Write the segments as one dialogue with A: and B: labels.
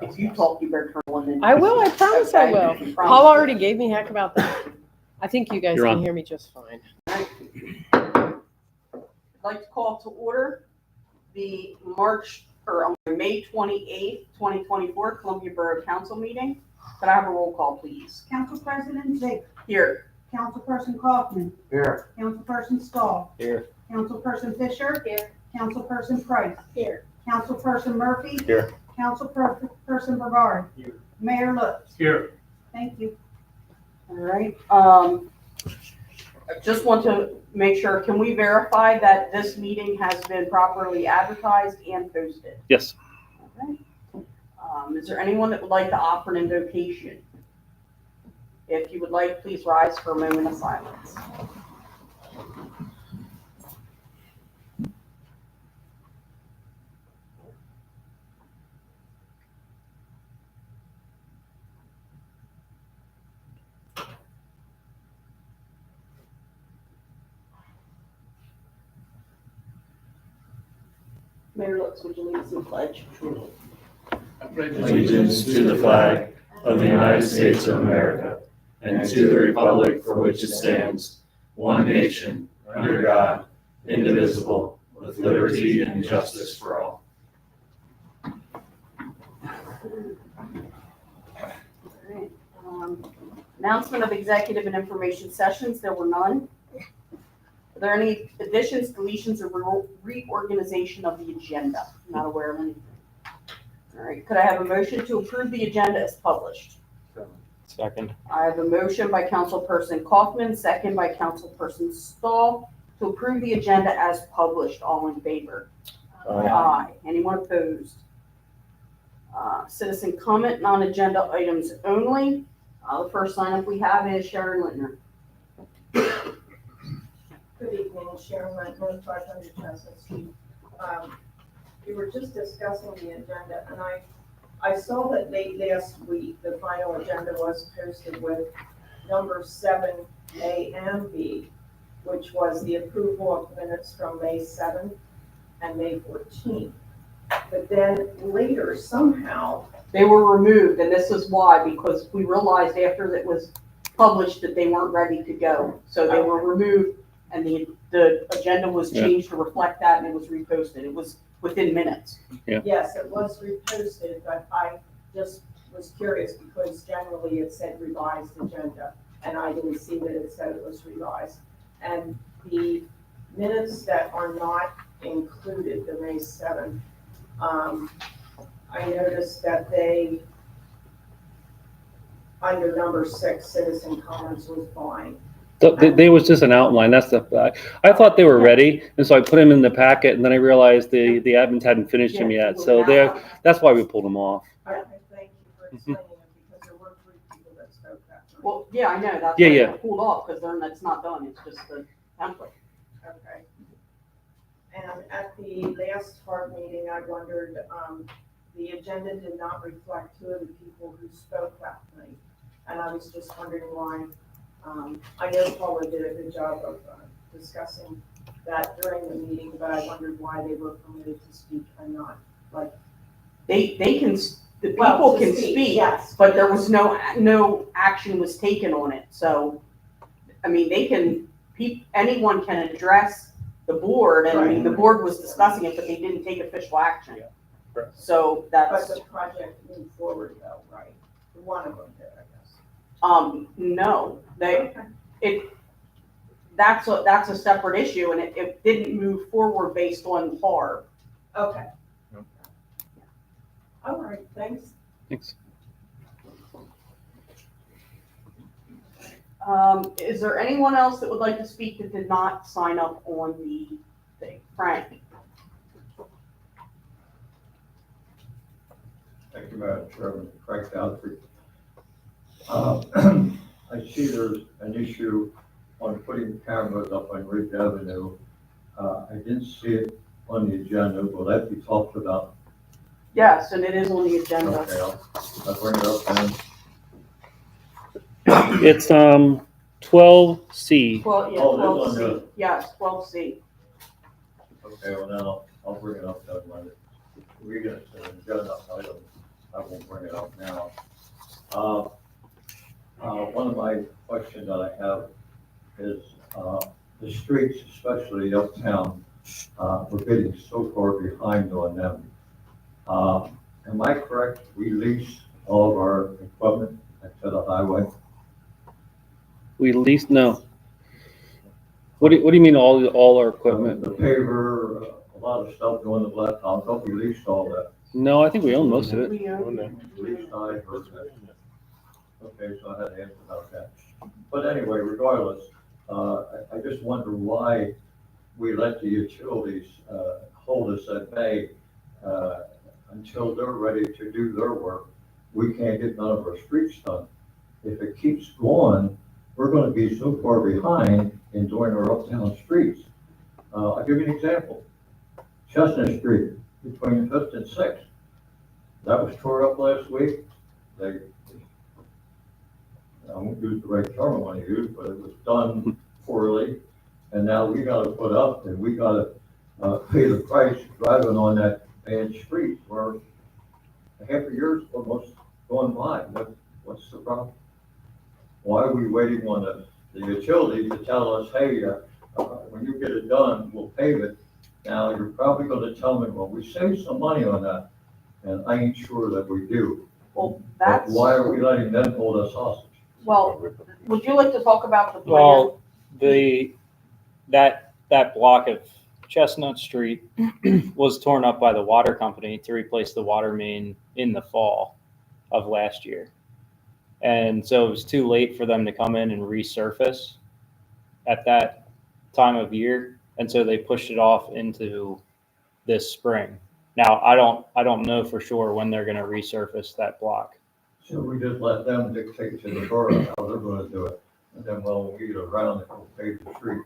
A: If you talk, you better turn one in.
B: I will, I promise I will.
A: Okay?
B: Paul already gave me heck about that. I think you guys
C: You're
B: can
C: on.
B: hear me just fine.
A: I'd like to call to order the May 28th, 2024 Columbia Borough Council meeting. Could I have a roll call, please?
D: Council President Zick.
A: Here.
D: Councilperson Kaufman.
E: Here.
D: Councilperson Stahl.
C: Here.
D: Councilperson Fisher.
B: Here.
D: Councilperson Price.
B: Here.
D: Councilperson Murphy.
C: Here.
D: Councilperson Brevard.
C: Here.
D: Mayor Lutz.
C: Here.
D: Thank you.
A: All right. I just want to make sure, can we verify that this meeting has been properly advertised and posted?
C: Yes.
A: Okay. Is there anyone that would like to offer an invocation? If you would like, please rise for a moment of silence. Mayor Lutz, would you lead us in pledge?
F: Allegiance to the flag of the United States of America and to the republic for which it stands, one nation, under God, indivisible, with liberty and justice for all.
A: Alright, announcement of executive and information sessions, there were none. Are there any additions, deletions, or reorganization of the agenda? I'm not aware of anything. All right, could I have a motion to approve the agenda as published?
C: Second.
A: I have a motion by Councilperson Kaufman, second by Councilperson Stahl, to approve the agenda as published. All in favor? Aye. Anyone opposed? Citizen comment, non-agenda items only. The first sign-up we have is Sharon Littner.
G: Good evening, Sharon Lentman, 500 Chestnut Street. We were just discussing the agenda, and I saw that late last week, the final agenda was posted with number 7A and B, which was the approval of minutes from May 7th and May 14th. But then later, somehow,
A: They were removed, and this is why, because we realized after it was published that they weren't ready to go. So they were removed, and the agenda was changed to reflect that, and it was reposted. It was within minutes.
G: yes, it was reposted, but I just was curious because generally it said revised agenda, and I didn't see that it said it was revised. And the minutes that are not included, the May 7th, I noticed that they, under number 6, citizen comments was fine.
C: They was just an outline. That's the. I thought they were ready, and so I put them in the packet, and then I realized the admins hadn't finished them yet. So that's why we pulled them off.
G: I thank you for explaining it, because there were 3 people that spoke that night.
A: Well, yeah, I know. That's
C: Yeah,
A: why
C: yeah.
A: they pulled off, because then that's not done. It's just the template.
G: Okay. And at the last HARP meeting, I wondered, the agenda did not reflect 2 of the people who spoke that night. And I was just wondering why. I know Paula did a good job of discussing that during the meeting, but I wondered why they were permitted to speak and not, like.
A: The
G: Well,
A: people
G: to
A: can
G: speak,
A: speak,
G: yes.
A: but there was no action was taken on it. So, I mean, anyone can address the board, and I mean, the board was discussing it, but they didn't take official action.
C: Yeah, correct.
A: So
G: But
A: that's,
G: the project moved forward though, right? One of them did, I guess.
A: no,
G: Okay.
A: that's a separate issue, and it didn't move forward based on HARB.
G: Okay.
C: Yep.
G: All right, thanks.
C: Thanks.
A: Is there anyone else that would like to speak that did not sign up on the thing? Frank?
E: Thank you, Madam Chairman. Frank Godfrey. I see there's an issue on putting cameras up on Ridge Avenue. I didn't see it on the agenda. Will that be talked about?
A: Yes, and it is on the agenda.
E: Okay, I'll bring it up then.
C: It's 12C.
A: Well, yeah,
E: Oh, this
A: 12C.
E: one,
A: Yes, 12C.
E: Okay, well, now I'll bring it up then when we get to the agenda item. I won't bring it up now. One of my questions that I have is, the streets, especially uptown, we're getting so far behind on them. Am I correct? We lease all of our equipment to the highway?
C: We leased, no. What do you mean all our equipment?
E: The paver, a lot of stuff going to blacktop, don't we lease all that?
C: No, I think we own most of it.
A: We,
E: Lease, I heard that. Okay, so I had to answer about that. But anyway, regardless, I just wonder why we let the utilities, hold us at bay, until they're ready to do their work. We can't get none of our streets done. If it keeps going, we're gonna be so far behind in doing our uptown streets. I'll give you an example. Chestnut Street, between Fifth and Sixth. That was tore up last week. They, I won't use the right term I want to use, but it was done poorly. And now we gotta put up and we gotta, pay the price driving on that bad street where half a year's almost gone by. What's the problem? Why are we waiting on the utility to tell us, hey, when you get it done, we'll pave it? Now, you're probably gonna tell me, well, we saved some money on that, and I ain't sure that we do.
A: well,
E: But
A: that's,
E: why are we letting them hold us hostage?
A: well, would you like to talk about the plan?
H: Well, that block of Chestnut Street was torn up by the water company to replace the water main in the fall of last year. And so it was too late for them to come in and resurface at that time of year. And so they pushed it off into this spring. Now, I don't know for sure when they're gonna resurface that block.
E: So we just let them dictate to the borough how they're gonna do it, and then when we get around it, we'll pave the street.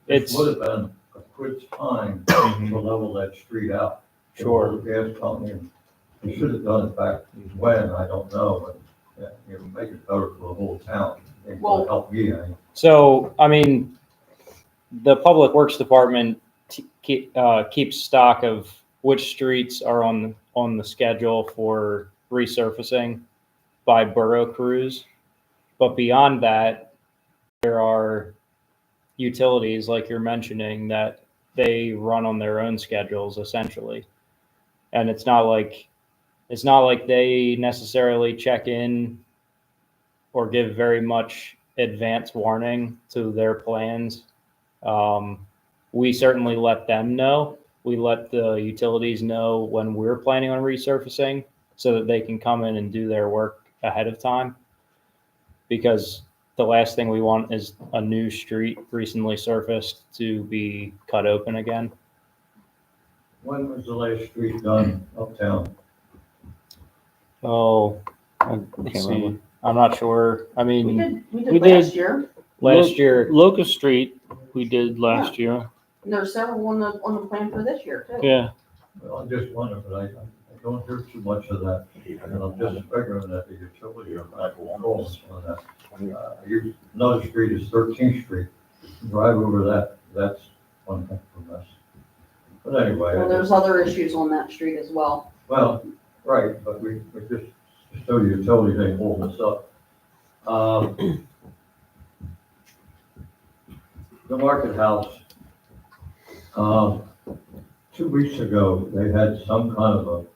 E: It
H: It's,
E: would have been a good time to level that street out.
H: Sure.
E: The gas company, they should have done it back when, I don't know, but, yeah, you know, make it better for the whole town. It
A: Well-
E: will help me,
H: so, I mean, the Public Works Department keeps stock of which streets are on the schedule for resurfacing by borough crews. But beyond that, there are utilities, like you're mentioning, that they run on their own schedules essentially. And it's not like they necessarily check in or give very much advance warning to their plans. We certainly let them know. We let the utilities know when we're planning on resurfacing so that they can come in and do their work ahead of time. Because the last thing we want is a new street recently surfaced to be cut open again.
E: When was the last street done uptown?
H: Oh, let's see. I'm not sure. I
A: We
H: mean,
A: did
F: we
A: last
F: did.
A: year,
H: last year,
F: Locust Street, we did last year.
A: and there's several on the plan for this year too.
F: Yeah.
E: Well, I'm just wondering, but I don't hear too much of that, and I'm just figuring that the utility are not controlling on that. Another street is 13th Street, drive over that, that's one heck of a mess. But anyway.
A: Well, there's other issues on that street as well.
E: Well, right, but we just show the utilities ain't holding us up. The Market House, 2 weeks ago, they had some kind of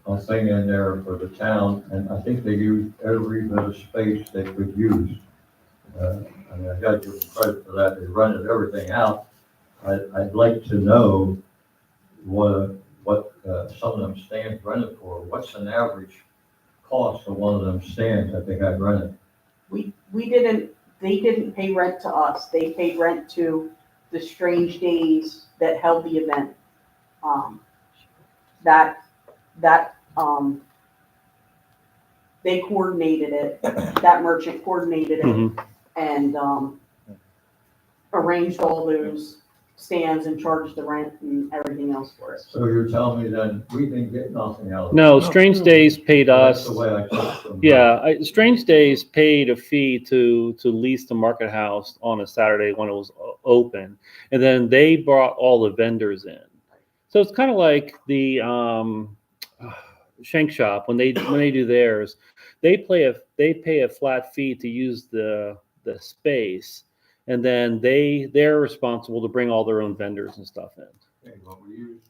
E: a thing in there for the town, and I think they used every bit of space they could use. I mean, I gotta give them credit for that, they rented everything out. I'd like to know what some of them stands rented for. What's an average cost of one of them stands that they had rented?
A: They didn't pay rent to us. They paid rent to the Strange Days that held the event. They coordinated it, that merchant coordinated it
C: Mhm.
A: and, arranged all those stands and charged the rent and everything else for it.
E: So you're telling me then we didn't get nothing out of it?
C: No, Strange Days paid
E: That's
C: us.
E: the way I took it from.
C: Yeah, Strange Days paid a fee to lease the Market House on a Saturday when it was open, and then they brought all the vendors in. So it's kind of like Shank Shop, when they do theirs, they pay a flat fee to use the space, and then they're responsible to bring all their own vendors and stuff in.
E: Okay, well, we use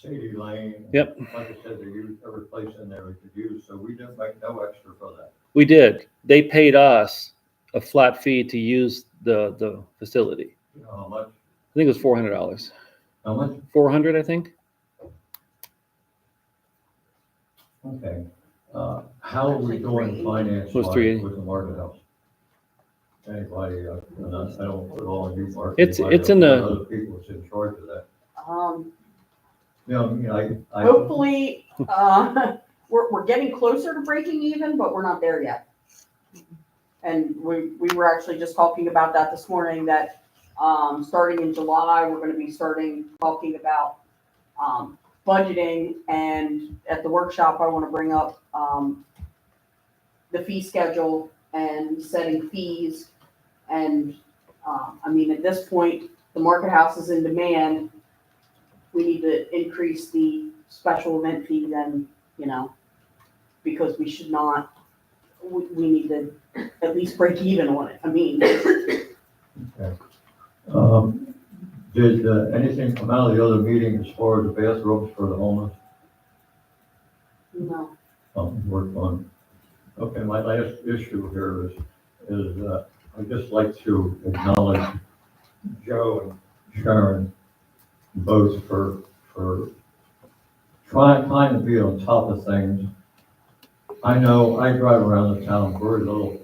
E: Sadie Lane.
C: Yep.
E: Like I said, they use every place in there we could use, so we didn't make no extra for that.
C: We did. They paid us a flat fee to use the facility.
E: You know how much?
C: I think it was $400.
E: How much?
C: 400, I think.
E: Okay. How are we doing finance
C: Was
E: wise
C: 380.
E: with the market house? Anybody, and I don't put it all on you, Mark.
C: It's
E: Anybody
C: in
E: else,
C: the-
E: other people that's in charge of that.
A: Um,
E: You know, I.
A: hopefully, we're getting closer to breaking even, but we're not there yet. And we were actually just talking about that this morning, that, starting in July, we're gonna be talking about, budgeting, and at the workshop, I wanna bring up, the fee schedule and setting fees. And, I mean, at this point, the market house is in demand. We need to increase the special event fee then, because we should not, we need to at least break even on it. I mean,
E: Did anything come out of the other meeting as far as the bathrooms for the homeless?
A: no.
E: Work on. Okay, my last issue here is I'd just like to acknowledge Joe and Sharon both for trying to be on top of things. I know I drive around the town very little,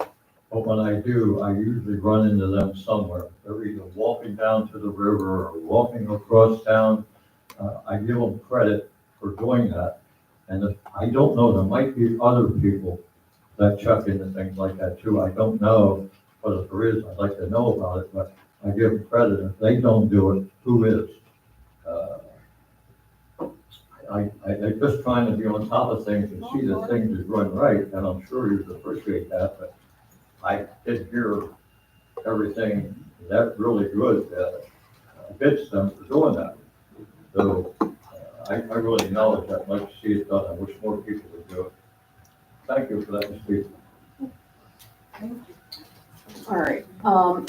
E: but when I do, I usually run into them somewhere. They're either walking down to the river or walking across town. I give them credit for doing that. And if, I don't know, there might be other people that check into things like that too. I don't know, but if there is, I'd like to know about it, but I give them credit. If they don't do it, who is? I'm just trying to be on top of things and see that things is run right, and I'm sure you'd appreciate that, but I didn't hear everything that really good bits them for doing that. So I really acknowledge that. I'd like to see it done. I wish more people would do it. Thank you for that, Ms. Speaker.
A: All right,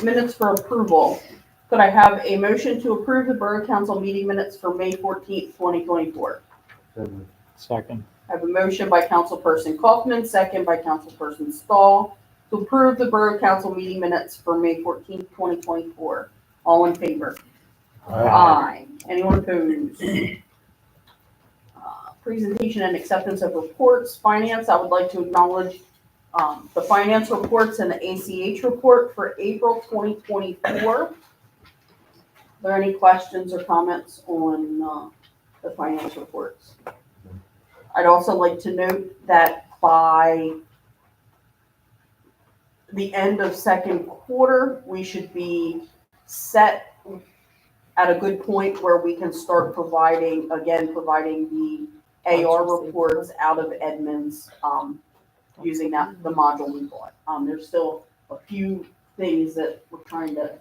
A: minutes for approval. Could I have a motion to approve the Borough Council meeting minutes for May 14th, 2024?
H: Second.
A: I have a motion by Councilperson Kaufman, second by Councilperson Stahl, to approve the Borough Council meeting minutes for May 14th, 2024. All in favor? Aye. Anyone opposed? Presentation and acceptance of reports. Finance, I would like to acknowledge the finance reports and the ACH report for April 2024. Are there any questions or comments on the finance reports? I'd also like to note that by the end of second quarter, we should be set at a good point where we can start providing the AR reports out of Edmunds, using the module we bought. There's still a few things that we're trying to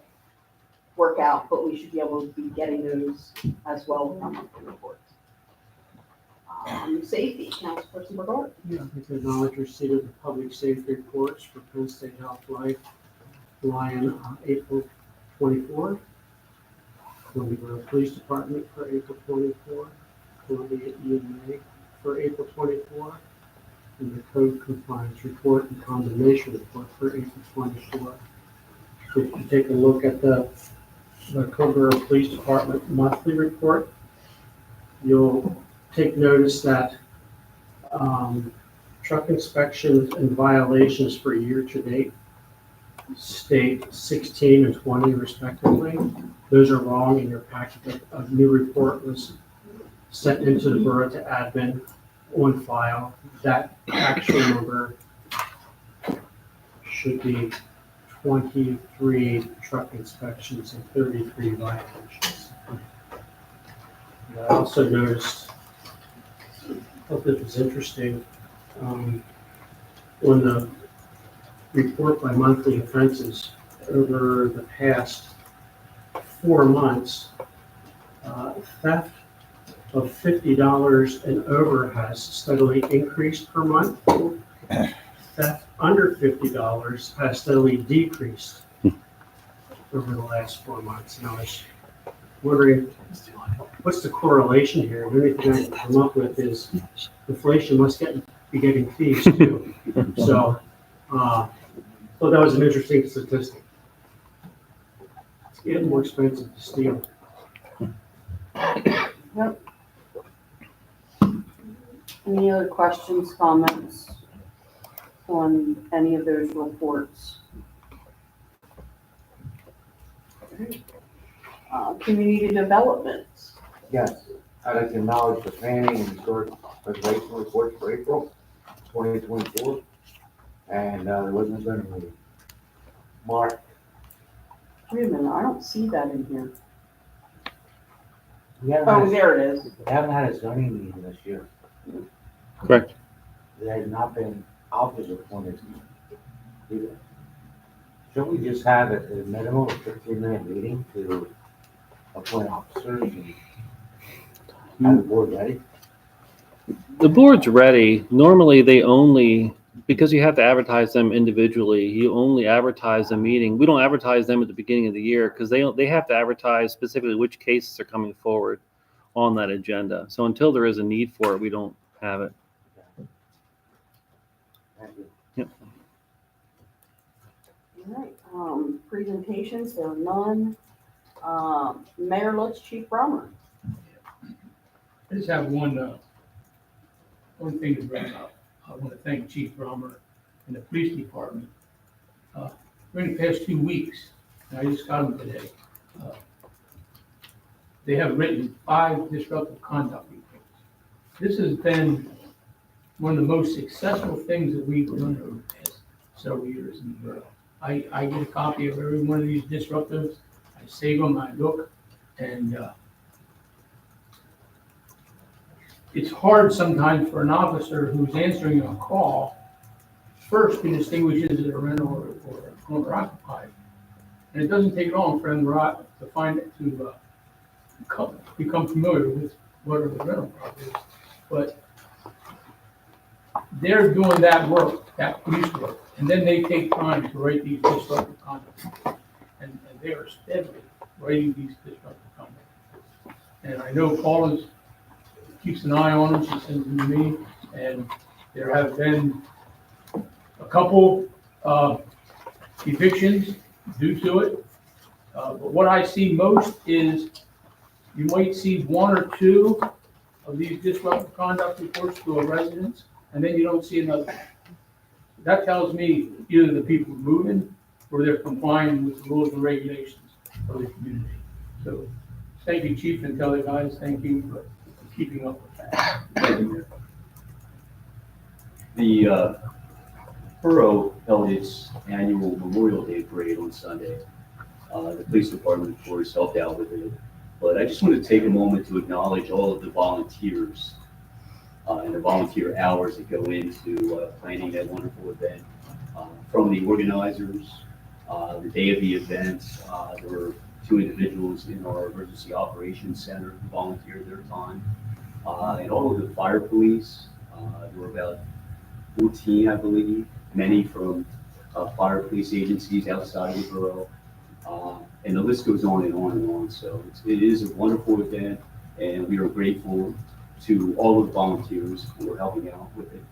A: work out, but we should be able to be getting those as well with our monthly reports. Safety, Councilperson Bergard.
I: Yeah, I'd like to acknowledge receipt of the public safety reports for Penn State Health Life, Lion, April 24. Columbia Borough Police Department for April 24. Columbia EMA for April 24. And the Code Compliance Report and Condemnation Report for April 24. So if you take a look at the Columbia Borough Police Department monthly report, you'll take notice that truck inspections and violations for year to date state 16 and 20 respectively. Those are wrong in your packet. A new report was sent into the borough to admin on file. That actual number should be 23 truck inspections and 33 violations. I also noticed, I thought this was interesting, on the report by monthly offenses over the past 4 months, theft of $50 and over has steadily increased per month. Theft under $50 has steadily decreased over the last 4 months. And I was wondering, what's the correlation here? The only thing I can come up with is inflation must be getting fees too. So, thought that was an interesting statistic. It's getting more expensive to steal.
A: Any other questions, comments on any of those reports? Community development.
J: Yes, I'd like to acknowledge the planning and historic preservation report for April 2024. And there wasn't going to be Mark.
A: Wait a minute, I don't see that in here.
J: We haven't
A: Oh,
J: had-
A: there it is.
J: we haven't had a zoning meeting this year.
C: Correct.
J: There has not been officers appointed either. Shouldn't we just have a minimum of 15-minute meeting to appoint officers and have the board ready?
C: The board's ready. Normally, they only, because you have to advertise them individually, you only advertise a meeting. We don't advertise them at the beginning of the year because they have to advertise specifically which cases are coming forward on that agenda. So until there is a need for it, we don't have it.
J: Thank you.
A: All right, presentations, there are none. Mayor Lutz, Chief Brummer.
K: I just have one thing to bring up. I want to thank Chief Brummer and the police department. During the past 2 weeks, and I just got them today, they have written 5 disruptive conduct reports. This has been one of the most successful things that we've done over the past several years in the borough. I get a copy of every one of these disruptives. I save them, I look, and it's hard sometimes for an officer who's answering a call first to distinguish is it a rental or owner occupied. And it doesn't take long for them to find it, to become familiar with what a rental property is. But they're doing that work, that police work, and then they take time to write these disruptive conduct. And they are steadily writing these disruptive conduct. And I know Paula keeps an eye on them, she sends them to me, and there have been a couple evictions due to it. But what I see most is you might see 1 or 2 of these disruptive conduct reports to a residence, and then you don't see another. That tells me either the people are moving or they're complying with the rules and regulations of the community. So thank you, Chief, and tell the guys, thank you for keeping up with that.
L: The borough held its annual Memorial Day parade on Sunday. The police department, of course, helped out with it. But I just want to take a moment to acknowledge all of the volunteers and the volunteer hours that go into planning that wonderful event. From the organizers, the day of the event, there were 2 individuals in our emergency operations center who volunteered their time. And all of the fire police, there were about 14, I believe, many from fire police agencies outside of the borough. And the list goes on and on and on. So it is a wonderful event, and we are grateful to all of the volunteers who are helping out with it.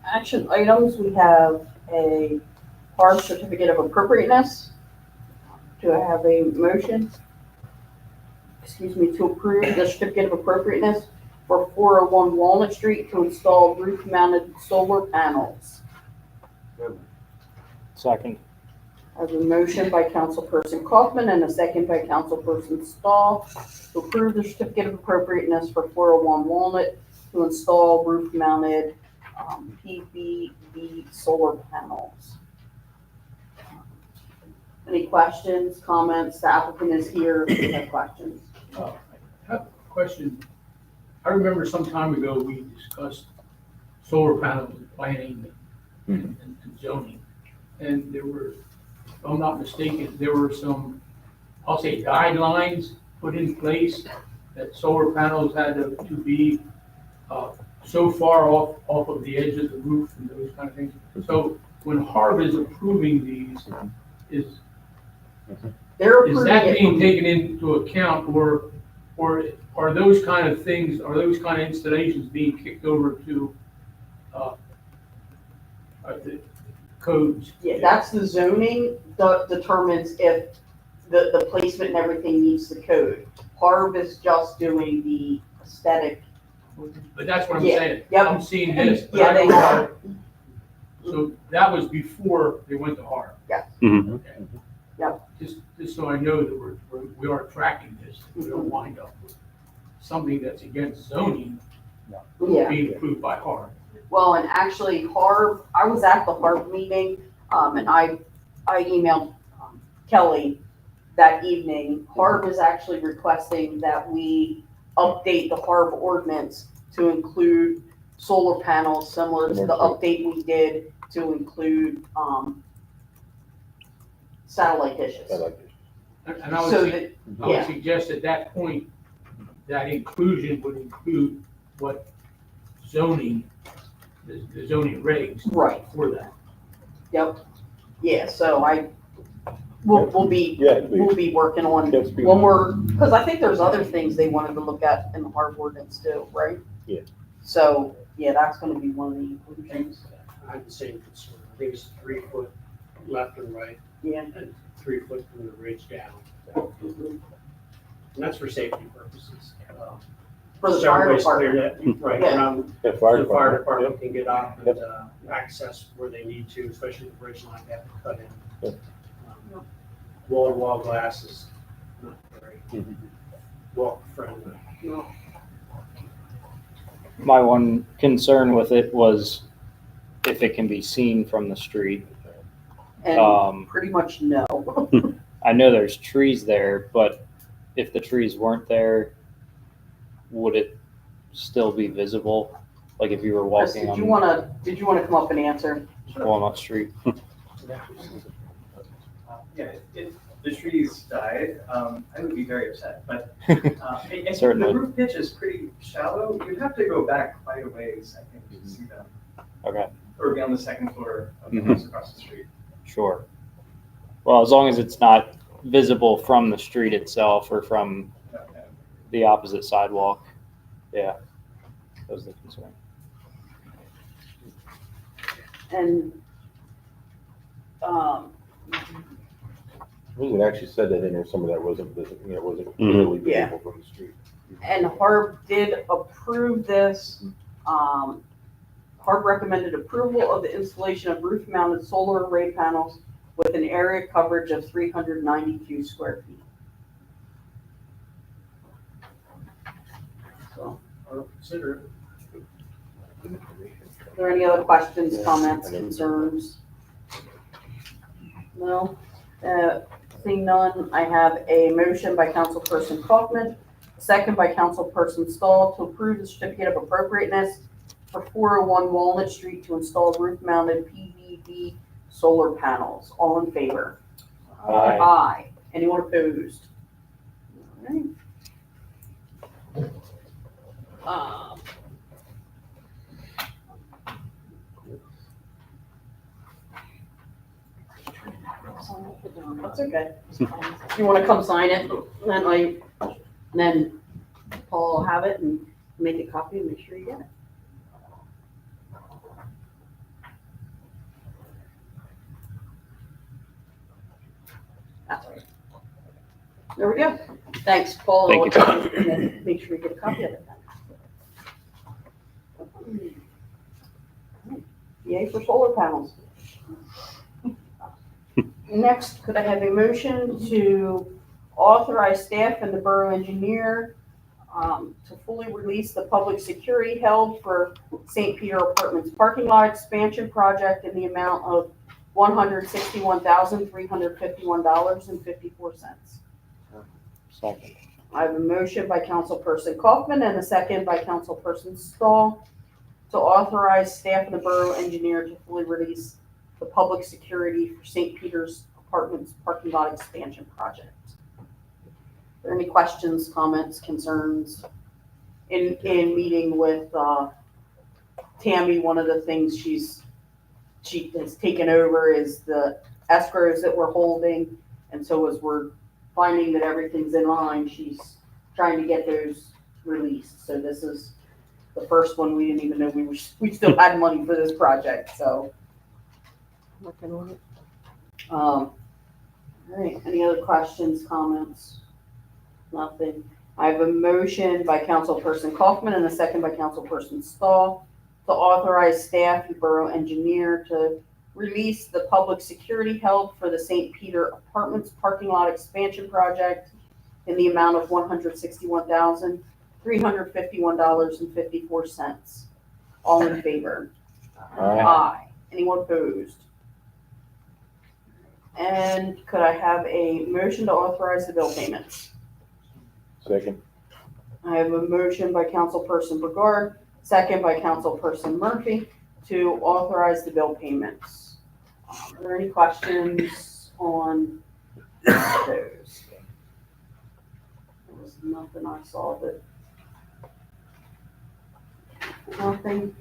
A: Action items, we have a HARB certificate of appropriateness. Do I have a motion? Excuse me, to approve the certificate of appropriateness for 401 Walnut Street to install roof-mounted solar panels.
H: Second.
A: I have a motion by Councilperson Kaufman and a second by Councilperson Stahl to approve the certificate of appropriateness for 401 Walnut to install roof-mounted PV solar panels. Any questions, comments? The applicant is here if you have questions.
K: I have a question. I remember some time ago, we discussed solar panels and planning and zoning. And there were if I'm not mistaken, there were some, I'll say guidelines put in place that solar panels had to be so far off of the edge of the roof and those kind of things. So when Harb is approving these, is
A: They're
K: is
A: approving
K: that
A: it
K: being
A: from-
K: taken into account, or are those kind of things, are those kind of installations being kicked over to the codes?
A: Yeah, that's the zoning that determines if the placement and everything meets the code. Harb is just doing the aesthetic.
K: But that's what I'm
A: Yeah,
K: saying.
A: yep.
K: I'm seeing this, but
A: Yeah,
K: I
A: they
K: don't
A: are.
K: know. So that was before they went to Harb.
C: Mhm.
K: Okay.
A: Yep.
K: Just so I know that we are tracking this, we don't wind up with something that's against zoning
A: Yeah.
K: being approved by Harb.
A: Well, and actually Harb, I was at the Harb meeting, and I emailed Kelly that evening. Harb is actually requesting that we update the Harb ordinance to include solar panels similar to the update we did to include, satellite dishes.
K: And I would
A: So
K: say,
A: that,
K: I would
A: yeah.
K: suggest at that point, that inclusion would include what zoning, the zoning regs
A: Right,
K: for that.
A: yep. Yeah, so we'll be,
F: Yeah,
A: we'll be working on
F: Yes, we-
A: when we're, because I think there's other things they wanted to look at in the Harb ordinance too, right?
F: Yeah.
A: So, yeah, that's gonna be one of the inclusions.
I: I have the same concern. I think it's 3 foot left and right,
A: Yeah.
I: and 3 foot from the ridge down. And that's for safety purposes.
A: For the
I: So
A: fire
I: everybody's
A: department.
I: clear that- Right,
A: Yeah.
I: around
F: Yeah,
I: so the fire department can get up and access where they need to, especially the bridge line they have to cut in.
F: Yep.
I: Wall-to-wall glass is not very
F: Mhm.
I: walk friendly.
H: My one concern with it was if it can be seen from the street.
A: And pretty much no.
H: I know there's trees there, but if the trees weren't there, would it still be visible? Like if you were
A: Chris,
H: walking
A: did you
H: on
A: wanna come up and answer?
H: Walnut Street?
M: Yeah, if the trees died, I would be very upset, but, and
H: Certainly.
M: the roof pitch is pretty shallow, you'd have to go back quite a ways, I think, to see them,
H: Okay,
M: or be on the second floor of the
H: Mhm.
M: house across the street.
H: sure. Well, as long as it's not visible from the street itself or from the opposite sidewalk. Yeah, that was the concern.
A: And,
F: I think it actually said that in there, some of that wasn't visible, wasn't
C: Mhm.
F: clearly
A: Yeah.
F: visible from the street.
A: and Harb did approve this. Harb recommended approval of the installation of roof-mounted solar array panels with an area coverage of 392 square feet. So,
I: Or consider it.
A: are there any other questions, comments, concerns? No? Seeing none, I have a motion by Councilperson Kaufman, second by Councilperson Stahl to approve the certificate of appropriateness for 401 Walnut Street to install roof-mounted PVD solar panels. All in favor?
H: Aye.
A: Aye. Anyone opposed? All right. That's okay. You wanna come sign it, then Paul will have it and make a copy and make sure you get it. That's all right. There we go. Thanks, Paul.
C: Thank you.
A: Make sure you get a copy of it then. Yay for solar panels. Next, could I have a motion to authorize staff and the borough engineer to fully release the public security held for St. Peter Apartments parking lot expansion project in the amount of $161,351.54.
H: Second.
A: I have a motion by Councilperson Kaufman and a second by Councilperson Stahl to authorize staff and the borough engineer to fully release the public security for St. Peter's Apartments Parking Lot Expansion Project. Are there any questions, comments, concerns? In meeting with, Tammy, one of the things she has taken over is the escrows that we're holding. And so as we're finding that everything's in line, she's trying to get those released. So this is the first one. We didn't even know we still had money for this project, so.
B: Working on it.
A: All right, any other questions, comments? Nothing. I have a motion by Councilperson Kaufman and a second by Councilperson Stahl to authorize staff and borough engineer to release the public security held for the St. Peter Apartments Parking Lot Expansion Project in the amount of $161,351.54. All in favor? Aye. Anyone opposed? And could I have a motion to authorize the bill payments?
F: Second.
A: I have a motion by Councilperson Brigard, second by Councilperson Murphy to authorize the bill payments. Are there any questions on those? There was nothing I saw that. Nothing.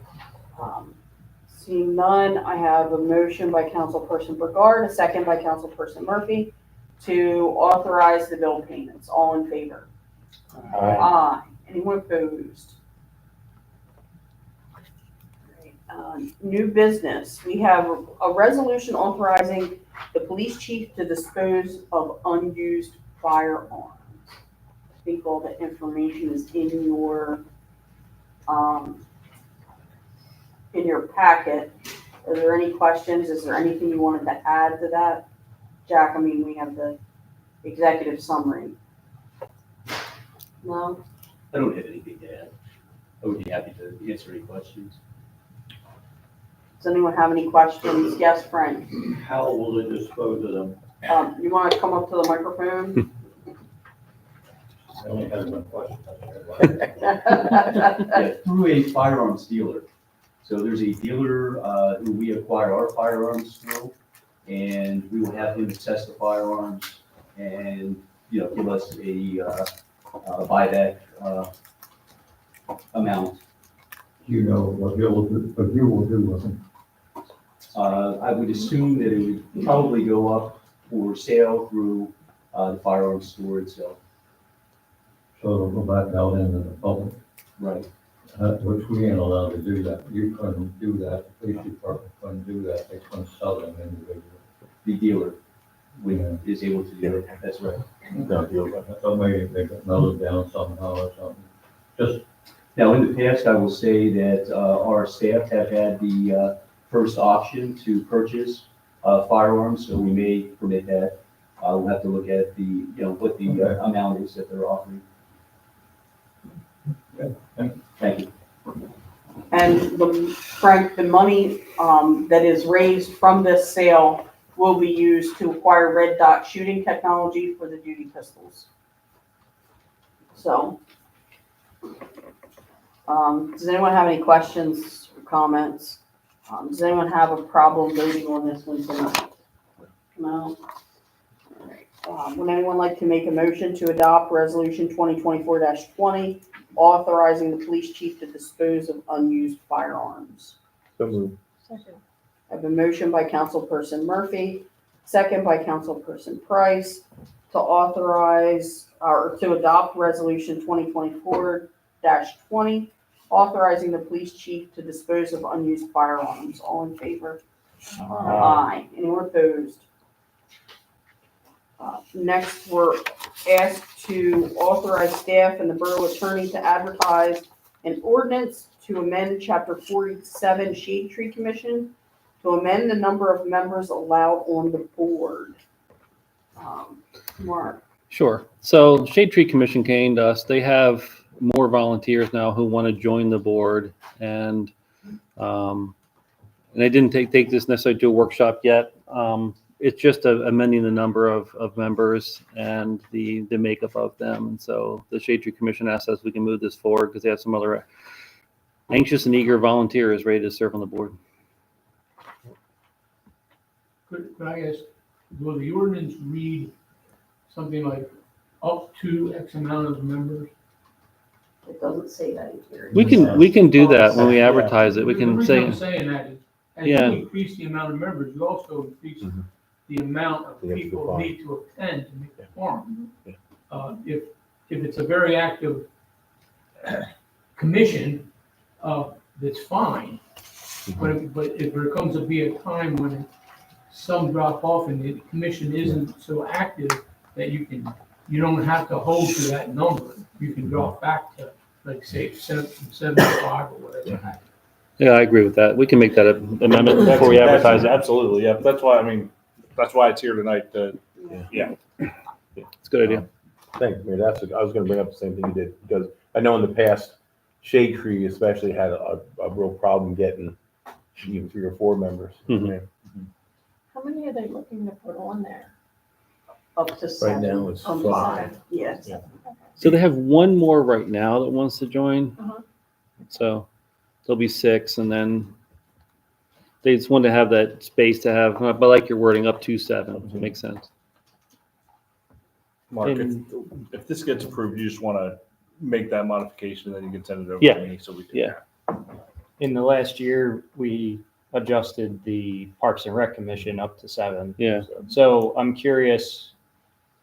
A: Seeing none, I have a motion by Councilperson Brigard, a second by Councilperson Murphy to authorize the bill payments. All in favor? Aye. Anyone opposed? Great. New business. We have a resolution authorizing the police chief to dispose of unused firearms. I think all the information is in your packet. Are there any questions? Is there anything you wanted to add to that? Jack, I mean, we have the executive summary. No?
L: I don't have anything to add. I would be happy to answer any questions.
A: Does anyone have any questions? Yes, Frank.
E: How will they dispose of them?
A: You want to come up to the microphone?
E: I only had one question.
L: Yeah, through a firearms dealer. So there's a dealer who we acquire our firearms through, and we will have him assess the firearms and, give us a buyback amount.
E: Do you know what you will do with them?
L: I would assume that it would probably go up for sale through the firearms store itself.
E: So they'll go back out into the public,
L: Right.
E: which we ain't allowed to do that. You couldn't do that, the police department couldn't do that, they couldn't sell them individually.
L: The dealer is able to do it. That's right.
E: So maybe they got mellowed down somehow or something. Just,
L: Now, in the past, I will say that our staff have had the first option to purchase firearms, so we may permit that. We'll have to look at the, what the amount is that they're offering.
E: Okay,
L: Thank you.
A: And Frank, the money that is raised from this sale will be used to acquire red dot shooting technology for the duty pistols. So, does anyone have any questions or comments? Does anyone have a problem voting on this one tonight? No? All right. Would anyone like to make a motion to adopt resolution 2024-20, authorizing the police chief to dispose of unused firearms?
F: So moved.
B: Second.
A: I have a motion by Councilperson Murphy, second by Councilperson Price, to authorize or to adopt resolution 2024-20, authorizing the police chief to dispose of unused firearms. All in favor? Aye. Anyone opposed? Next, we're asked to authorize staff and the borough attorney to advertise an ordinance to amend Chapter 47 Shade Tree Commission to amend the number of members allowed on the board. Mark.
C: Sure. So Shade Tree Commission came to us. They have more volunteers now who want to join the board, and they didn't take this necessarily to a workshop yet. It's just amending the number of members and the makeup of them. And so the Shade Tree Commission asked us if we can move this forward because they have some other anxious and eager volunteers ready to serve on the board.
K: Could I ask, will the ordinance read something like up to X amount of members?
A: It doesn't say that in here.
C: We can do that when we advertise it. We
K: The
C: can
K: reason
C: say,
K: I'm saying that is, as you
C: Yeah.
K: increase the amount of members, you also increase the amount of
F: They have to
K: people
F: go
K: who
F: by.
K: need to attend to make the quorum.
F: Yeah.
K: If it's a very active commission, that's fine. But if there comes to be a time when some drop off and the commission isn't so active that you don't have to hold to that number. You can drop back to, like, say, 75 or whatever.
C: yeah, I agree with that. We can make that amendment before we advertise it.
F: Absolutely, yeah. That's why, that's why it's here tonight to, yeah.
C: It's a good idea.
F: Thanks, Mayor. I was gonna bring up the same thing you did, because I know in the past, Shade Tree especially had a real problem getting even 3 or 4 members.
C: Mhm.
B: How many are they looking to put on there?
A: Up to 7.
F: now it's
A: Up to
F: 5.
A: 7, yes.
F: Yeah.
C: So they have one more right now that wants to join.
B: Uh-huh.
C: So there'll be 6, and then they just want to have that space to have, but I like your wording, up to 7. Makes sense.
N: Mark, if this gets approved, you just want to make that modification, then you can send it over to me so we can.
C: Yeah.
H: In the last year, we adjusted the Parks and Rec Commission up to 7.
C: Yeah.
H: So I'm curious,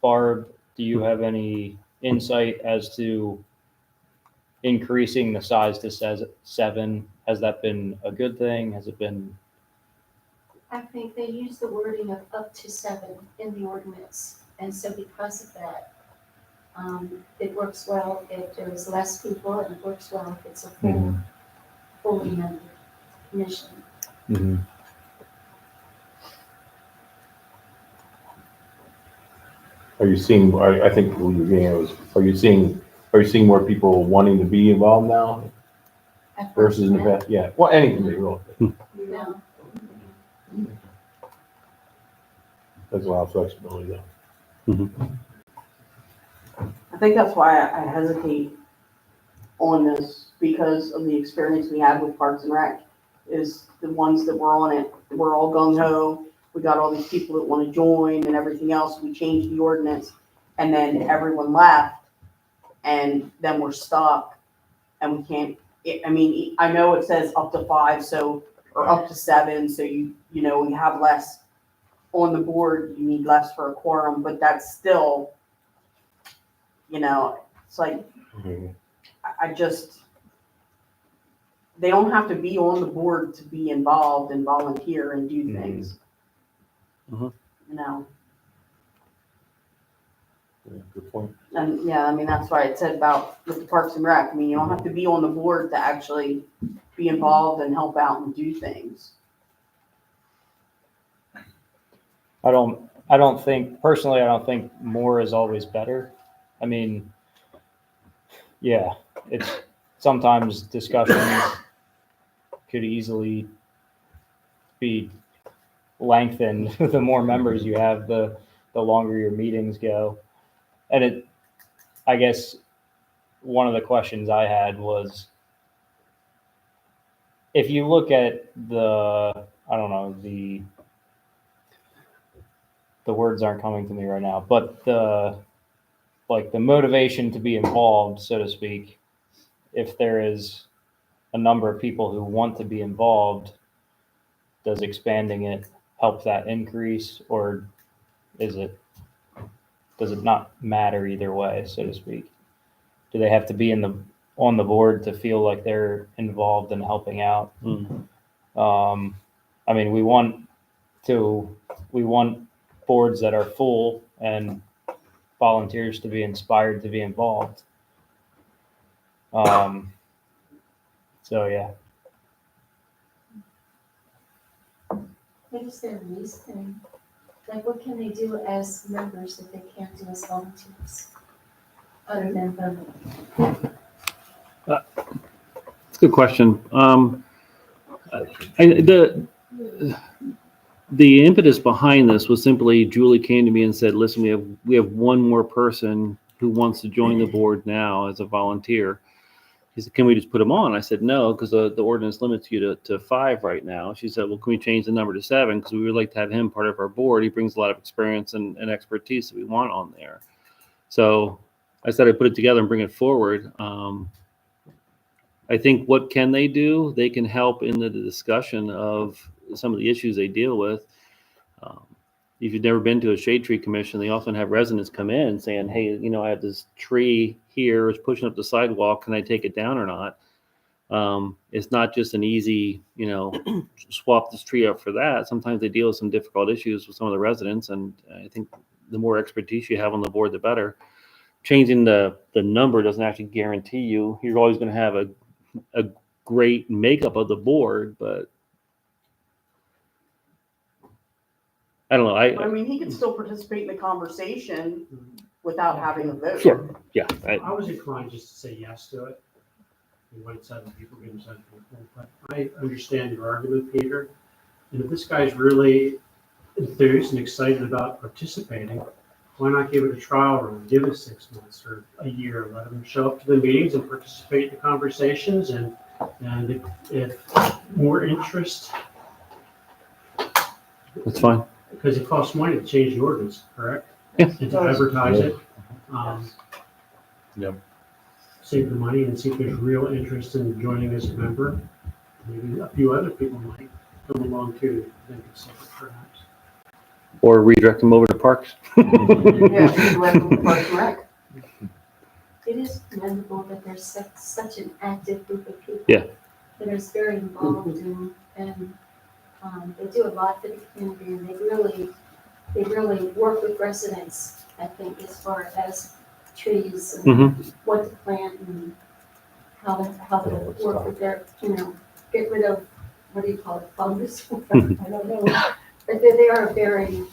H: Barb, do you have any insight as to increasing the size to 7? Has that been a good thing? Has it been?
O: I think they use the wording of up to 7 in the ordinance. And so because of that, it works well if there's less people, and it works well if it's a fully membered commission.
F: Are you seeing, I think what you're getting at was, are you seeing more people wanting to be involved now versus in the past? Yeah, well, anything they will.
O: No.
F: There's a lot of flexibility though.
A: I think that's why I hesitate on this, because of the experience we had with Parks and Rec, is the ones that were on it, we're all gung ho. We got all these people that want to join and everything else. We changed the ordinance, and then everyone left, and then we're stuck, and we can't. I know it says up to 5, so, or up to 7, so you have less on the board. You need less for a quorum, but that's still, it's like, I just, they don't have to be on the board to be involved and volunteer and do things.
C: Mhm.
F: Yeah, good point.
A: And yeah, that's why it said about with the Parks and Rec. You don't have to be on the board to actually be involved and help out and do things.
H: I don't think more is always better. Yeah, it's sometimes discussions could easily be lengthened. The more members you have, the longer your meetings go. And I guess one of the questions I had was, if you look at the words aren't coming to me right now, but the motivation to be involved, so to speak, if there is a number of people who want to be involved, does expanding it help that increase, or does it not matter either way, so to speak? Do they have to be on the board to feel like they're involved in helping out? We want boards that are full and volunteers to be inspired to be involved. So yeah.
O: What is their reasoning? Like, what can they do as members that they can't do as volunteers? Other than voting?
C: It's a good question. The impetus behind this was simply Julie came to me and said, listen, we have one more person who wants to join the board now as a volunteer. He said, can we just put them on? I said, no, because the ordinance limits you to 5 right now. She said, well, can we change the number to 7? Because we would like to have him part of our board. He brings a lot of experience and expertise that we want on there. So I said I'd put it together and bring it forward. I think what can they do? They can help in the discussion of some of the issues they deal with. If you've never been to a shade tree commission, they often have residents come in saying, hey, you know, I have this tree here, it's pushing up the sidewalk. Can I take it down or not? It's not just an easy, you know, swap this tree up for that. Sometimes they deal with some difficult issues with some of the residents. And I think the more expertise you have on the board, the better. Changing the number doesn't actually guarantee you're always going to have a great makeup of the board, but I don't know.
A: But I mean, he could still participate in the conversation without having a vote.
C: Sure. Yeah.
I: I was inclined just to say yes to it. We might 7 people, give him 7 people, but I understand your argument, Peter. And if this guy's really enthused and excited about participating, why not give it a trial run? Give it 6 months or a year. Let him show up to the meetings and participate in the conversations. And if more interest,
C: That's fine.
I: because it costs money to change the ordinance, correct?
C: Yeah.
I: And to advertise it.
N: Yep.
I: Save the money and see if there's real interest in joining as a member. Maybe a few other people might come along too. Then consider perhaps.
C: Or redirect them over to parks.
A: Yeah, direct them to Parks and Rec.
O: It is commendable that there's such an active group of people.
C: Yeah.
O: That is very involved and they do a lot for the community and they really work with residents, I think, as far as trees and what to plant and how to work with their, you know, get rid of, what do you call it, fungus? I don't know. But they are a very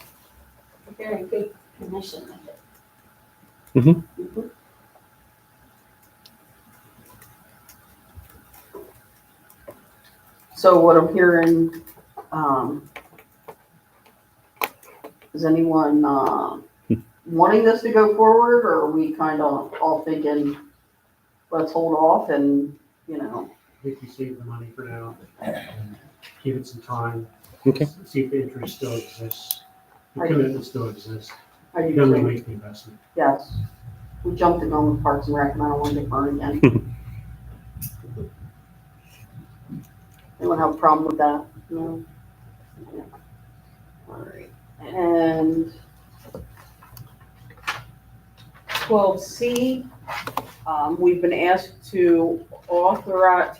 O: good commission, I think.
A: So what I'm hearing, is anyone wanting this to go forward, or are we kind of all thinking, let's hold off and, you know?
I: I think you save the money for now. Give it some time.
C: Okay.
I: See if the interest still exists. The
A: I-
I: commitment still exists.
A: I do
I: Then we
A: too.
I: make the investment.
A: Yes. We jumped the gun with Parks and Rec and I don't want to get burned again. Anyone have a problem with that? No? Yeah. All right. And 12C, we've been asked to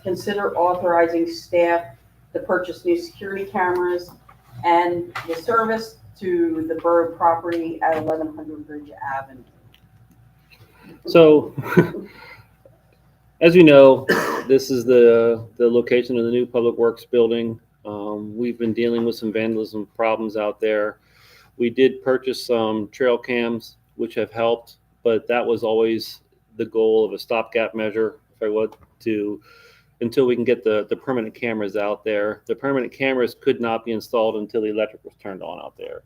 A: consider authorizing staff to purchase new security cameras and the service to the borough property at 1100 Bridge Avenue.
C: So, as you know, this is the location of the new Public Works building. We've been dealing with some vandalism problems out there. We did purchase some trail cams, which have helped, but that was always the goal of a stopgap measure, if I would, until we can get the permanent cameras out there. The permanent cameras could not be installed until the electric was turned on out there.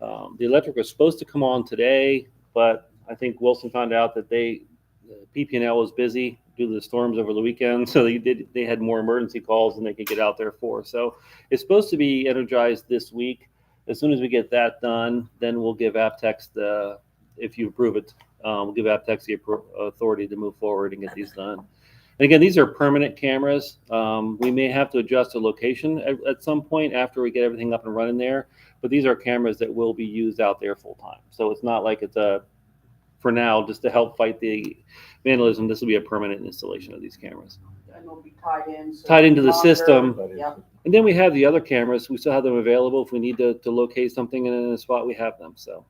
C: The electric was supposed to come on today, but I think Wilson found out that PP&L was busy due to the storms over the weekend, so they had more emergency calls than they could get out there for. So it's supposed to be energized this week. As soon as we get that done, then we'll give Aptex if you approve it, we'll give Aptex the authority to move forward and get these done. And again, these are permanent cameras. We may have to adjust the location at some point after we get everything up and running there, but these are cameras that will be used out there full time. So it's not like it's for now, just to help fight the vandalism, this will be a permanent installation of these cameras.
A: And they'll be tied in. so
C: Tied into the
A: monitor-
C: system.
A: Yep.
C: And then we have the other cameras. We still have them available. If we need to locate something in a spot, we have them. So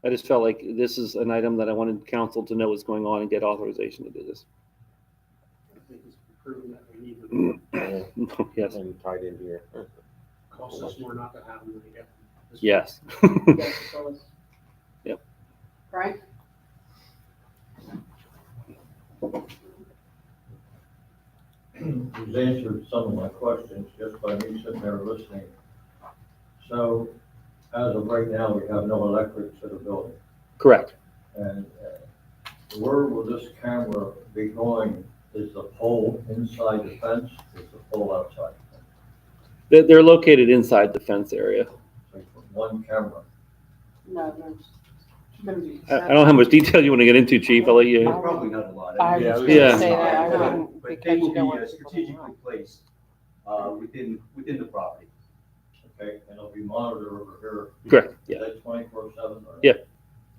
C: I just felt like this is an item that I wanted council to know what's going on and get authorization to do this.
I: I think it's proven that we need them.
C: Yes.
J: And tied in here.
I: Costs us more not to have them than to get them.
C: Yes.
A: Yes, it does.
C: Yep.
A: Frank?
E: He's answered some of my questions just by me sitting there listening. So, as of right now, we have no electric to the building.
C: Correct.
E: And where will this camera be going? Is the pole inside the fence? Is the pole outside the fence?
C: They're located inside the fence area.
E: Like one camera.
A: No, there's gonna be.
C: I don't know how much detail you want to get into, Chief. I'll let you.
L: Probably not a lot.
B: I
N: Yeah,
B: was
N: yeah.
B: gonna say that, I
L: But
B: wouldn't,
L: they
B: because
L: will
B: you don't
L: be
B: want people to
L: strategically
B: know.
L: placed, within the property.
E: Okay, and it'll be monitored over
C: Correct.
E: here.
C: Yeah.
E: Is that 24/7?
C: Yeah.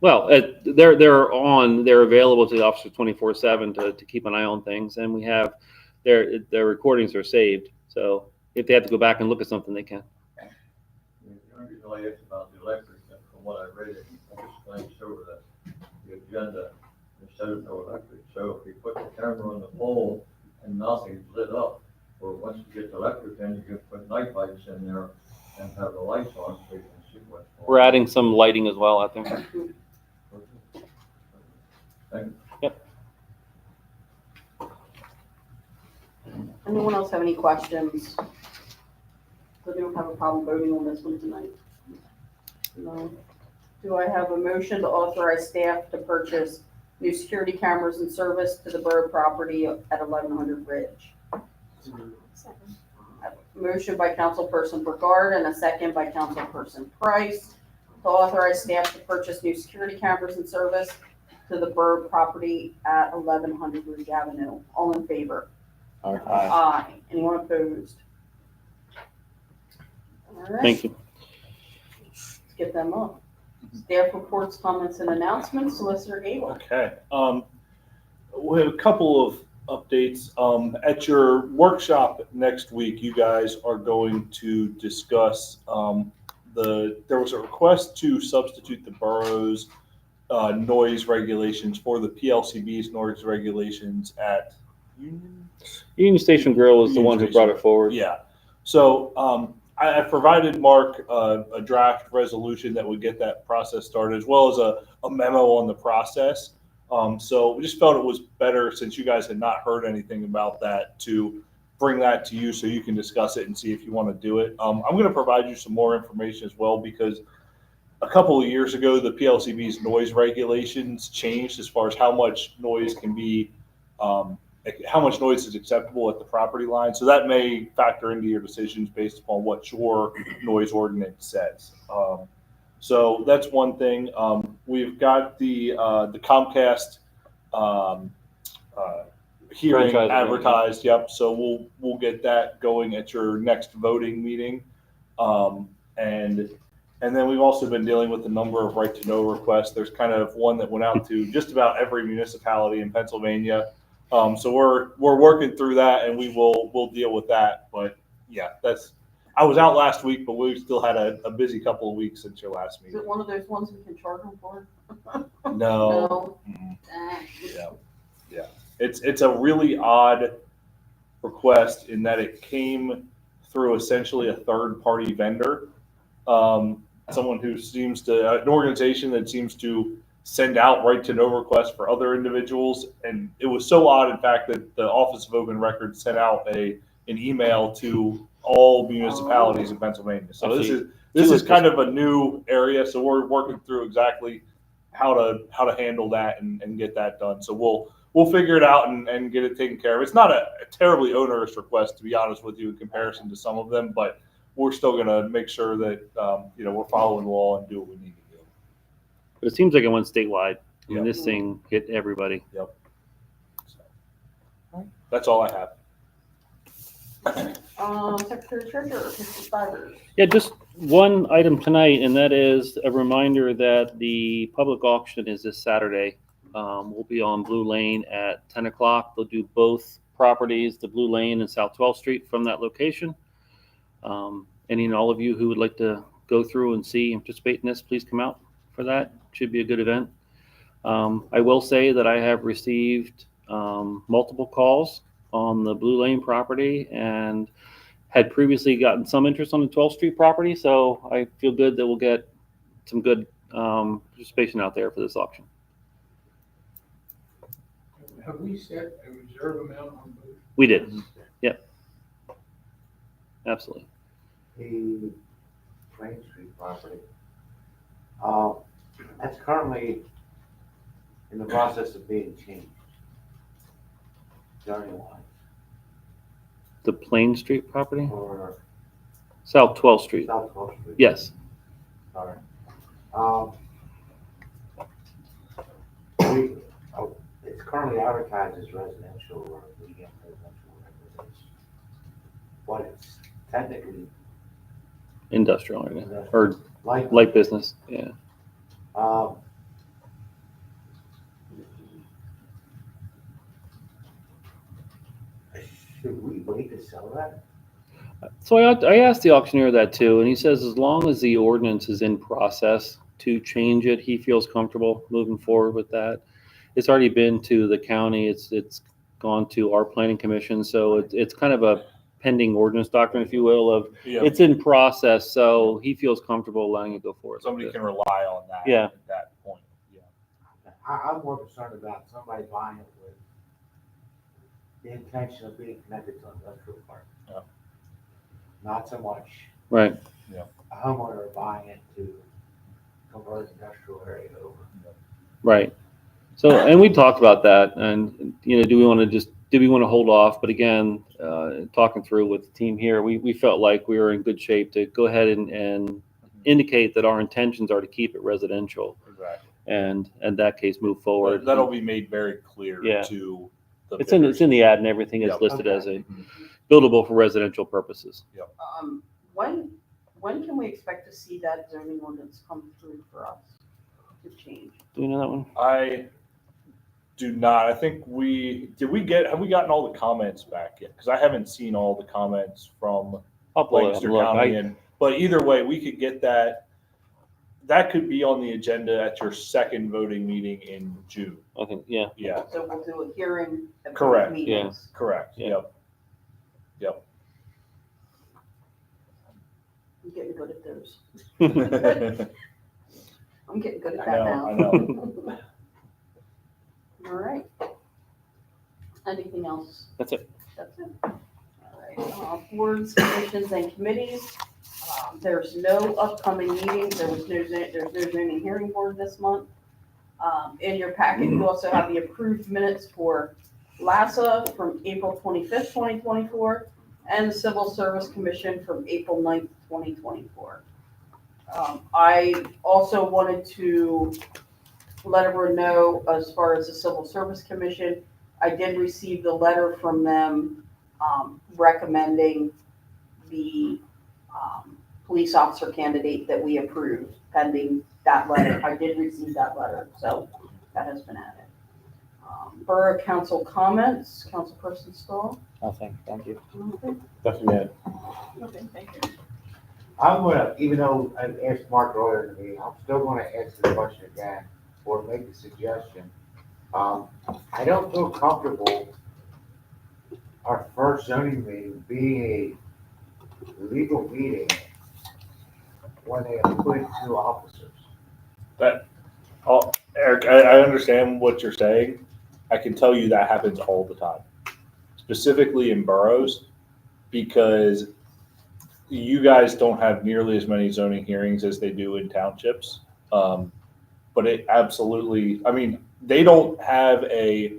C: Well, they're available to the officer 24/7 to keep an eye on things, and we have their recordings are saved. So if they have to go back and look at something, they can.
E: The only reason I asked about the electric, and from what I read, it just glanced over the agenda, it said no electric. So if you put the camera on the pole and nothing's lit up, or once you get the electric in, you can put night lights in there and have the lights on so you can see what's going on.
C: We're adding some lighting as well out there.
E: Thank you.
C: Yep.
A: Anyone else have any questions? So we don't have a problem voting on this one tonight? No. Do I have a motion to authorize staff to purchase new security cameras and service to the borough property at 1100 Ridge? Motion by Councilperson Brigard and a second by Councilperson Price to authorize staff to purchase new security cameras and service to the borough property at 1100 Ridge Avenue. All in favor? Aye. Anyone opposed? All right.
C: Thank you.
A: Let's get them up. Staff reports, comments, and announcements. Solicitor Gable.
N: Okay. We have a couple of updates. At your workshop next week, you guys are going to discuss there was a request to substitute the borough's noise regulations for the PLCB's noise regulations at
C: Union Station Grill was the one who brought it forward.
N: Yeah. So I provided Mark a draft resolution that would get that process started, as well as a memo on the process. So we just felt it was better, since you guys had not heard anything about that, to bring that to you so you can discuss it and see if you want to do it. I'm going to provide you some more information as well, because a couple of years ago, the PLCB's noise regulations changed as far as how much noise can be, how much noise is acceptable at the property line. So that may factor into your decisions based upon what your noise ordinance says. So that's one thing. We've got the Comcast hearing
C: Franchise
N: advertised. Yep. So we'll get that going at your next voting meeting. And then we've also been dealing with a number of right to know requests. There's kind of one that went out to just about every municipality in Pennsylvania. So we're working through that, and we'll deal with that. But yeah, I was out last week, but we still had a busy couple of weeks since your last
A: Is
N: meeting.
A: it one of those ones we can charge them for?
N: No.
A: No.
N: Yeah. It's a really odd request in that it came through essentially a third party vendor. Someone who an organization that seems to send out right to know requests for other individuals. And it was so odd, in fact, that the Office of Open Records sent out an email to all municipalities in Pennsylvania. So this is kind of a new area. So we're working through exactly how to handle that and get that done. So we'll figure it out and get it taken care of. It's not a terribly onerous request, to be honest with you, in comparison to some of them, but we're still going to make sure that we're following the law and do what we need to do.
C: But it seems like it went statewide. I mean,
N: Yep.
C: this thing hit everybody.
N: Yep. So, that's all I have.
A: Secretary Treasurer, Mr. Stivers.
C: Yeah, just one item tonight, and that is a reminder that the public auction is this Saturday. We'll be on Blue Lane at 10 o'clock. They'll do both properties, the Blue Lane and South 12th Street, from that location. Any and all of you who would like to go through and see and participate in this, please come out for that. Should be a good event. I will say that I have received multiple calls on the Blue Lane property and had previously gotten some interest on the 12th Street property. So I feel good that we'll get some good participation out there for this auction.
K: Have we set a reserve amount on both?
C: We did. Yep. Absolutely.
J: The Plain Street property, that's currently in the process of being changed? Zoning wise,
C: The Plain Street property,
J: or
C: South 12th Street.
J: South 12th Street?
C: Yes.
J: Sorry. We, it's currently advertised as residential or medium residential, whatever it is. But it's technically
C: Industrial or
J: like,
C: light business. Yeah.
J: Should we wait to sell that?
C: So I asked the auctioneer that too, and he says as long as the ordinance is in process to change it, he feels comfortable moving forward with that. It's already been to the county. It's gone to our planning commission, so it's kind of a pending ordinance doctrine, if you will, of
N: Yeah.
C: it's in process. So he feels comfortable allowing it to go forward.
N: Somebody can rely on that.
C: Yeah.
N: At that point. Yeah.
J: I'm more concerned about somebody buying it with the intention of being connected to an industrial park.
N: Yeah.
J: Not so much
C: Right.
J: a homeowner buying it to convert industrial area over.
C: Right. So, and we talked about that, and do we want to hold off? But again, talking through with the team here, we felt like we were in good shape to go ahead and indicate that our intentions are to keep it residential,
N: Exactly.
C: and in that case, move forward.
N: That'll be made very clear
C: Yeah.
N: to the.
C: It's in the ad and everything is
N: Yep.
C: listed
J: Okay.
C: as a buildable for residential purposes.
A: When can we expect to see that zoning ordinance come through for us to change?
C: Do we know that one?
N: I do not. I think have we gotten all the comments back yet? Because I haven't seen all the comments from
C: I'll pull it up
N: Lancaster
C: and look.
N: County. But either way, we could get that. That could be on the agenda at your second voting meeting in June.
C: I think, yeah.
N: Yeah,
A: So we'll do a hearing at both
N: Correct.
A: meetings.
N: correct.
C: Yeah.
N: Yep. Yep.
A: I'm getting good at those.
N: I
A: I'm getting good at
N: know,
A: that now.
N: I know.
A: All right. Anything else?
C: That's it.
A: That's it. All right. Boards, commissions, and committees. There's no upcoming meetings. There's no zoning hearing board this month. In your packet, you also have the approved minutes for LASSA from April 25th, 2024, and the Civil Service Commission from April 9th, 2024. I also wanted to let everyone know, as far as the Civil Service Commission, I did receive the letter from them recommending the police officer candidate that we approved, pending that letter. I did receive that letter, so that has been added. Borough Council comments, Councilperson Stoll.
H: Nothing, thank you.
A: Okay, thank you.
J: I'm gonna, even though I asked Mark earlier in the meeting, I'm still gonna ask the question again, or make a suggestion. I don't feel comfortable our first zoning meeting being a legal meeting when they appoint two officers.
N: Eric, I understand what you're saying. I can tell you that happens all the time, specifically in boroughs, because you guys don't have nearly as many zoning hearings as they do in townships. But it absolutely, I mean, they don't have a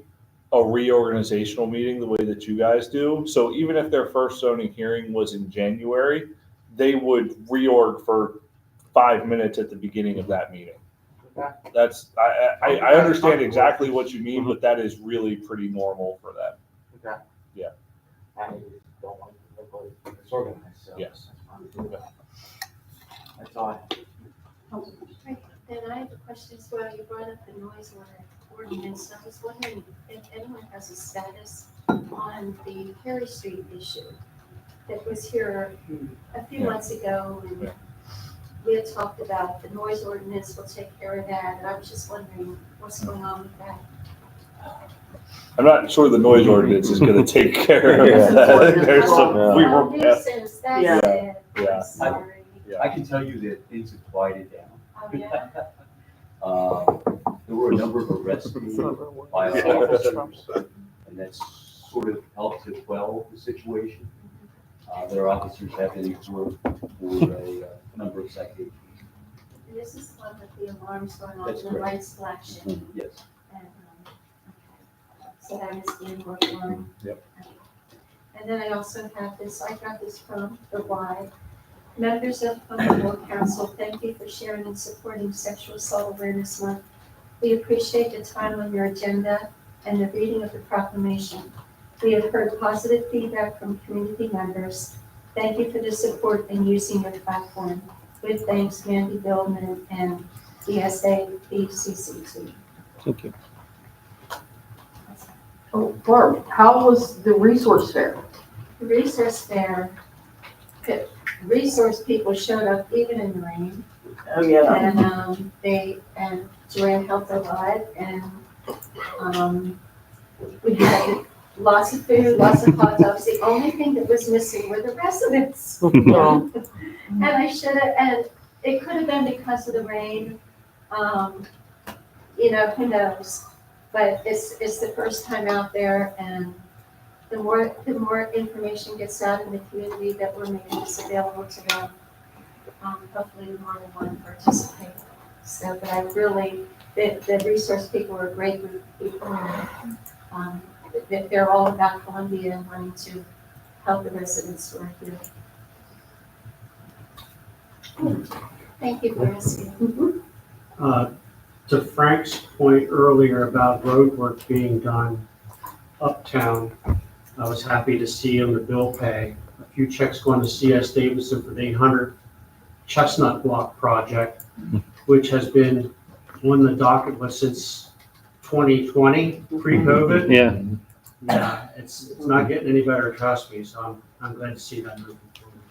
N: reorganizational meeting the way that you guys do. So even if their first zoning hearing was in January, they would reorg for 5 minutes at the beginning of that meeting. That's, I understand exactly what you mean, but that is really pretty normal for them.
J: Okay.
N: Yeah.
J: I just don't want to be disorganized, so.
N: Yes.
J: That's all I have.
O: Right, then I have a question as well. You brought up the noise ordinance. I was wondering if anyone has a status on the Perry Street issue that was here a few months ago, and we had talked about the noise ordinance will take care of that, and I was just wondering what's going on with that.
N: I'm not sure the noise ordinance is gonna take care of that. There's some, we
O: Oh,
N: were,
O: nuisance, that's
A: Yeah.
O: it.
N: Yeah.
O: I'm sorry.
L: I can tell you that things have quieted down.
O: Oh, yeah.
L: There were a number of arrests made by our officers, and that's sort of helped to quell the situation. Their officers have been informed for a number of citations.
O: And this is one with the alarms going on,
L: That's
O: the
L: correct.
O: lights flashing,
L: Yes.
O: and that is being worked on.
N: Yep.
O: And then I also have this, I got this from the Y. Members of the Board Council, thank you for sharing and supporting Sexual Assault Awareness Month. We appreciate the time on your agenda and the reading of the proclamation. We have heard positive feedback from community members. Thank you for the support in using your platform. With thanks, Mandy Billman and DSA BCCT.
C: Thank you.
A: Oh, Barb, how was the resource fair?
O: The resource fair, the resource people showed up even in the rain.
A: Oh, yeah.
O: And Joanne helped a lot, and, we had lots of food, lots of hot dogs. The only thing that was missing were the residents. And I should have, and it could have been because of the rain, who knows? But it's the first time out there, and the more information gets out in the community that we're making this available to them, hopefully more will want to participate. So, but I really, the resource people are a great group of people, and they're all about Columbia and wanting to help the residents who are here. Thank you for asking.
I: To Frank's point earlier about road work being done uptown, I was happy to see on the bill pay, a few checks going to CS Davidson for the 800 Chestnut Block project, which has been on the docket since 2020, pre-COVID.
C: Yeah.
I: Yeah, it's not getting any better, trust me, so I'm glad to see that moving forward.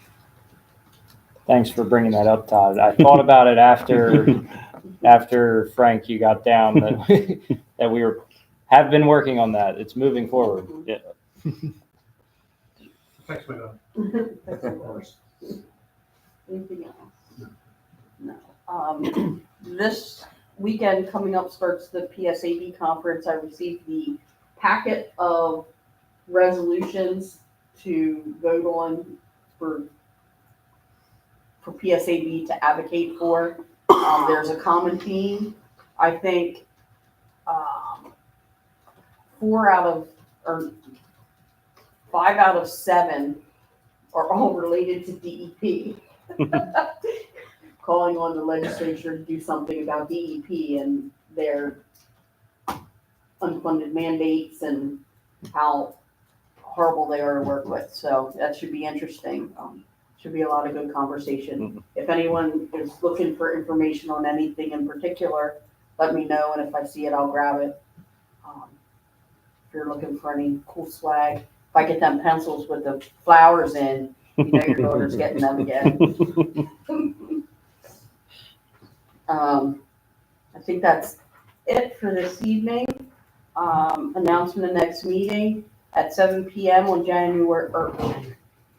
H: Thanks for bringing that up, Todd. I thought about it after Frank, you got down that we have been working on that. It's moving forward. Yeah.
I: Thanks, my God.
A: Anything else? No. This weekend coming up starts the PSAB conference. I received the packet of resolutions to vote on for PSAB to advocate for. There's a common theme. I think 5 out of 7 are all related to DEP. Calling on the legislature to do something about DEP and their unfunded mandates and how horrible they are to work with. So that should be interesting. Should be a lot of good conversation. If anyone is looking for information on anything in particular, let me know, and if I see it, I'll grab it. If you're looking for any cool swag, if I get them pencils with the flowers in, you know your daughter's getting them again. I think that's it for this evening. Announcement of next meeting at 7 p.m. on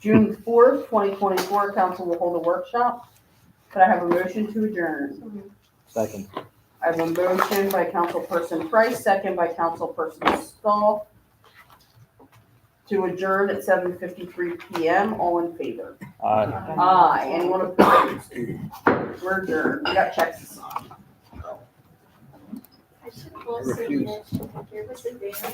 A: June 4th, 2024, council will hold a workshop. Could I have a motion to adjourn?
H: Second.
A: I have a motion by Councilperson Price, second by Councilperson Stahl, to adjourn at 7:53 p.m. All in favor? Aye. Anyone opposed? We're adjourned. We got checks to sign.
O: I should also mention that there was a ban